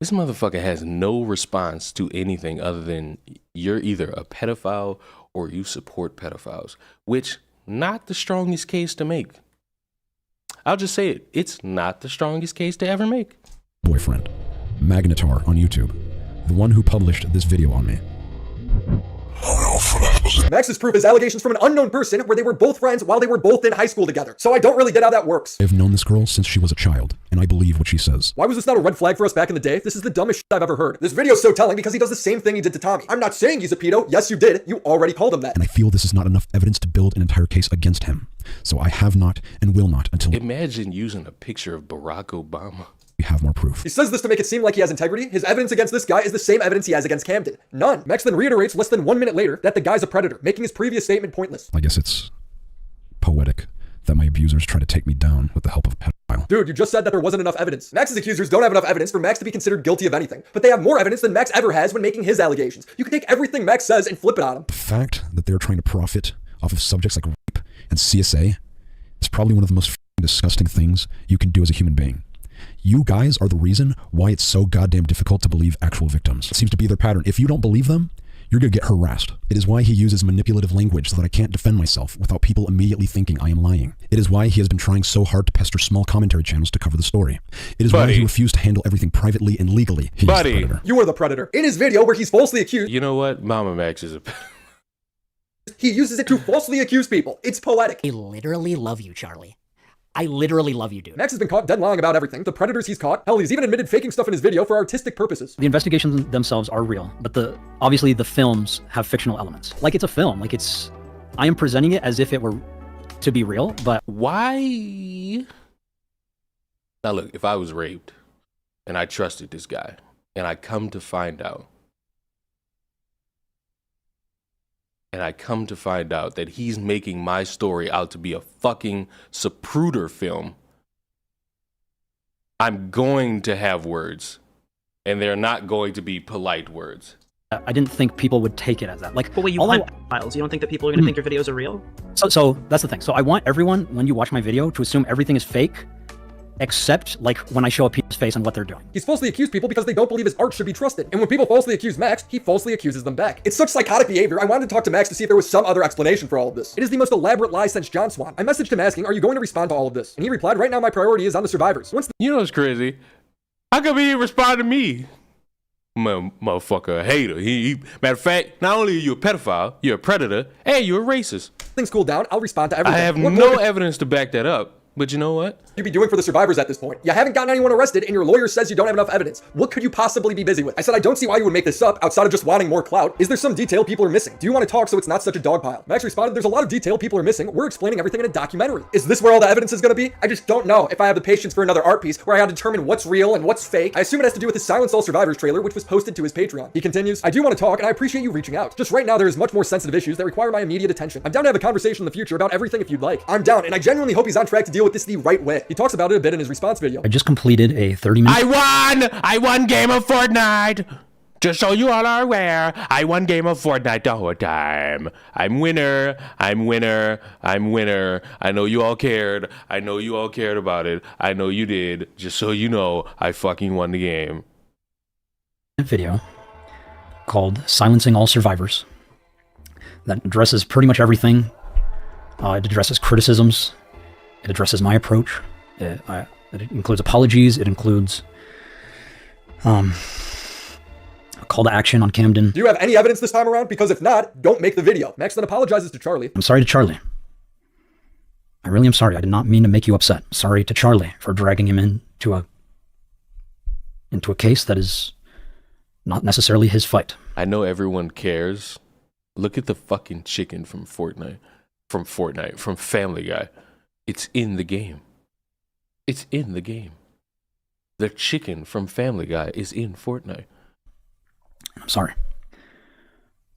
S1: This motherfucker has no response to anything other than you're either a pedophile or you support pedophiles, which not the strongest case to make. I'll just say it. It's not the strongest case to ever make.
S8: boyfriend, Magnetar on YouTube, the one who published this video on me.
S7: Max's proof is allegations from an unknown person where they were both friends while they were both in high school together. So I don't really get how that works.
S8: I've known this girl since she was a child, and I believe what she says.
S7: Why was this not a red flag for us back in the day? This is the dumbest shit I've ever heard. This video's so telling because he does the same thing he did to Tommy. I'm not saying he's a pedo. Yes, you did. You already called him that.
S8: And I feel this is not enough evidence to build an entire case against him. So I have not and will not until...
S1: Imagine using a picture of Barack Obama.
S8: We have more proof.
S7: He says this to make it seem like he has integrity. His evidence against this guy is the same evidence he has against Camden. None. Max then reiterates less than 1 minute later that the guy's a predator, making his previous statement pointless.
S8: I guess it's poetic that my abusers try to take me down with the help of a pedophile.
S7: Dude, you just said that there wasn't enough evidence. Max's accusers don't have enough evidence for Max to be considered guilty of anything, but they have more evidence than Max ever has when making his allegations. You can take everything Max says and flip it on him.
S8: The fact that they're trying to profit off of subjects like rape and CSA is probably one of the most disgusting things you can do as a human being. You guys are the reason why it's so goddamn difficult to believe actual victims. It seems to be their pattern. If you don't believe them, you're gonna get harassed. It is why he uses manipulative language so that I can't defend myself without people immediately thinking I am lying. It is why he has been trying so hard to pester small commentary channels to cover the story. It is why he refused to handle everything privately and legally. He is the predator.
S7: You are the predator. In his video where he's falsely accused...
S1: You know what? Mama Max is a...
S7: He uses it to falsely accuse people. It's poetic.
S10: I literally love you, Charlie. I literally love you, dude.
S7: Max has been caught dead lying about everything. The predators he's caught. Hell, he's even admitted faking stuff in his video for artistic purposes.
S10: The investigations themselves are real, but obviously the films have fictional elements. Like it's a film. Like I am presenting it as if it were to be real, but
S1: why? Now look, if I was raped and I trusted this guy And I come to find out. That he's making my story out to be a fucking Zapruder film. I'm going to have words, and they're not going to be polite words.
S10: I didn't think people would take it as that. Like,
S9: but wait, you want files? You don't think that people are going to think your videos are real?
S10: So that's the thing. So I want everyone, when you watch my video, to assume everything is fake, except like when I show a people's face and what they're doing.
S7: He's falsely accused people because they don't believe his art should be trusted. And when people falsely accuse Max, he falsely accuses them back. It's such psychotic behavior. I wanted to talk to Max to see if there was some other explanation for all of this. It is the most elaborate lie since John Swan. I messaged him asking, are you going to respond to all of this? And he replied, right now my priority is on the survivors.
S1: You know what's crazy? How come he didn't respond to me? Motherfucker, a hater. Matter of fact, not only are you a pedophile, you're a predator, and you're a racist.
S7: Things cool down, I'll respond to everything.
S1: I have no evidence to back that up. But you know what?
S7: You'd be doing for the survivors at this point. You haven't gotten anyone arrested and your lawyer says you don't have enough evidence. What could you possibly be busy with? I said, I don't see why you would make this up outside of just wanting more clout. Is there some detail people are missing? Do you want to talk so it's not such a dog pile? Max responded, there's a lot of detail people are missing. We're explaining everything in a documentary. Is this where all the evidence is going to be? I just don't know if I have the patience for another art piece where I have to determine what's real and what's fake. I assume it has to do with his Silence All Survivors trailer, which was posted to his Patreon. He continues, I do want to talk and I appreciate you reaching out. Just right now, there is much more sensitive issues that require my immediate attention. I'm down to have a conversation in the future about everything if you'd like. I'm down and I genuinely hope he's on track to deal with this the right way. He talks about it a bit in his response video.
S10: I just completed a 30-minute...
S1: I won game of Fortnite! Just so you all are aware, I won game of Fortnite the whole time. I'm winner. I know you all cared. I know you all cared about it. I know you did. Just so you know, I fucking won the game.
S10: Video called Silencing All Survivors that addresses pretty much everything. It addresses criticisms. It addresses my approach. It includes apologies. It includes a call to action on Camden.
S7: Do you have any evidence this time around? Because if not, don't make the video. Max then apologizes to Charlie.
S10: I'm sorry to Charlie. I really am sorry. I did not mean to make you upset. Sorry to Charlie for dragging him into a case that is not necessarily his fight.
S1: I know everyone cares. Look at the fucking chicken from Fortnite, from Family Guy. It's in the game. It's in the game. The chicken from Family Guy is in Fortnite.
S10: I'm sorry.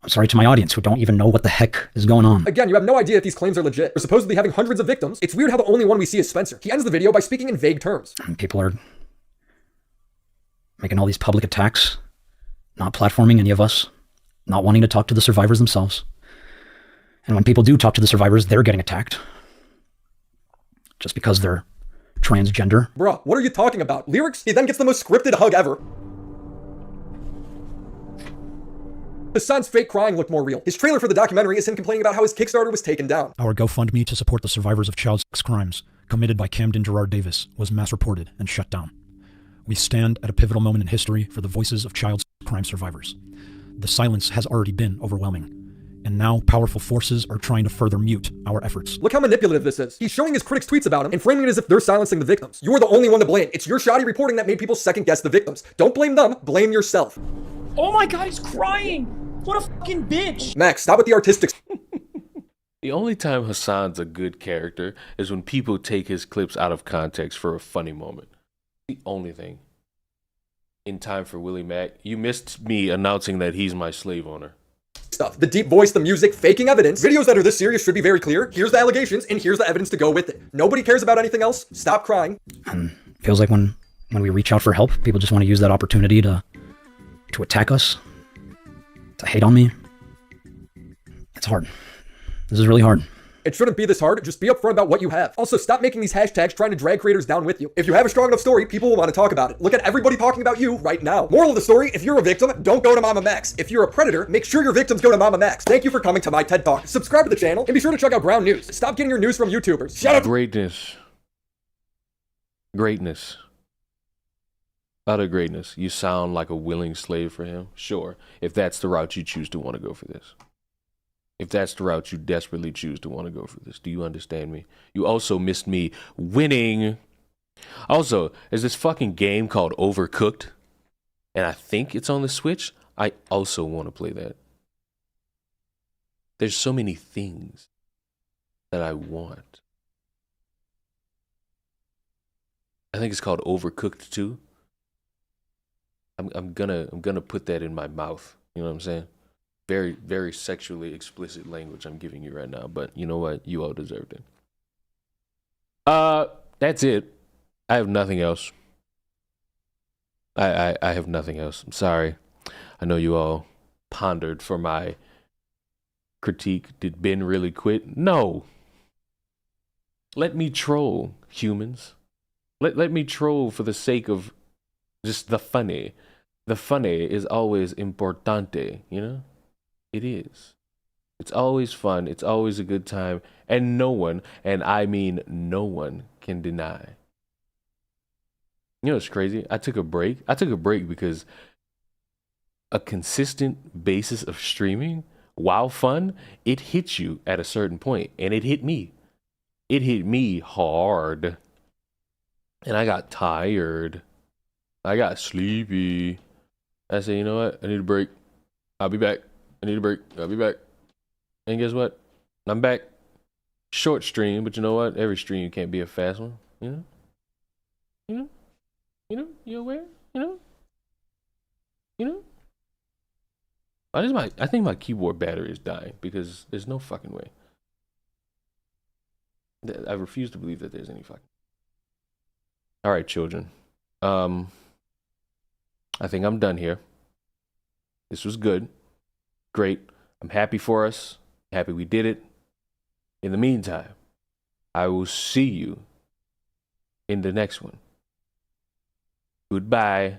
S10: I'm sorry to my audience who don't even know what the heck is going on.
S7: Again, you have no idea if these claims are legit. We're supposedly having hundreds of victims. It's weird how the only one we see is Spencer. He ends the video by speaking in vague terms.
S10: And people are making all these public attacks, not platforming any of us, not wanting to talk to the survivors themselves. And when people do talk to the survivors, they're getting attacked. Just because they're transgender.
S7: Bruh, what are you talking about? Lyrics? He then gets the most scripted hug ever. Hassan's fake crying looked more real. His trailer for the documentary is him complaining about how his Kickstarter was taken down.
S18: Our GoFundMe to support the survivors of child sex crimes committed by Camden Gerard Davis was mass reported and shut down. We stand at a pivotal moment in history for the voices of child sex crime survivors. The silence has already been overwhelming. And now powerful forces are trying to further mute our efforts.
S7: Look how manipulative this is. He's showing his critics tweets about him and framing it as if they're silencing the victims. You're the only one to blame. It's your shoddy reporting that made people second guess the victims. Don't blame them, blame yourself.
S19: Oh my god, he's crying! What a fucking bitch!
S7: Max, stop with the artistic...
S1: The only time Hassan's a good character is when people take his clips out of context for a funny moment. The only thing. In time for Willie Mack, you missed me announcing that he's my slave owner.
S7: Stuff. The deep voice, the music, faking evidence. Videos that are this serious should be very clear. Here's the allegations, and here's the evidence to go with it. Nobody cares about anything else. Stop crying.
S10: Feels like when we reach out for help, people just want to use that opportunity to attack us, to hate on me. It's hard. This is really hard.
S7: It shouldn't be this hard. Just be upfront about what you have. Also, stop making these hashtags trying to drag creators down with you. If you have a strong enough story, people will want to talk about it. Look at everybody talking about you right now. Moral of the story, if you're a victim, don't go to Mama Max. If you're a predator, make sure your victims go to Mama Max. Thank you for coming to my TED Talk. Subscribe to the channel, and be sure to check out Brown News. Stop getting your news from YouTubers. Shut up!
S1: Greatness. Utter greatness. You sound like a willing slave for him. Sure, if that's the route you choose to want to go for this. If that's the route you desperately choose to want to go for this. Do you understand me? You also missed me winning. Also, there's this fucking game called Overcooked, and I think it's on the Switch. I also want to play that. There's so many things that I want. I think it's called Overcooked 2. I'm gonna put that in my mouth. You know what I'm saying? Very, very sexually explicit language I'm giving you right now, but you know what? You all deserved it. That's it. I have nothing else. I have nothing else. I'm sorry. I know you all pondered for my critique. Did Ben really quit? No. Let me troll, humans. Let me troll for the sake of just the funny. The funny is always importante, you know? It is. It's always fun. It's always a good time. And no one, and I mean no one, can deny. You know what's crazy? I took a break. I took a break because a consistent basis of streaming, while fun, it hits you at a certain point. And it hit me. It hit me hard. And I got tired. I got sleepy. I said, you know what? I need a break. I'll be back. I need a break. I'll be back. And guess what? I'm back. Short stream, but you know what? Every stream can't be a fast one. You know? You know? You know? You aware? You know? You know? I think my keyboard battery is dying because there's no fucking way. I refuse to believe that there's any fucking. All right, children. I think I'm done here. This was good. Great. I'm happy for us. Happy we did it. In the meantime, I will see you in the next one. Goodbye.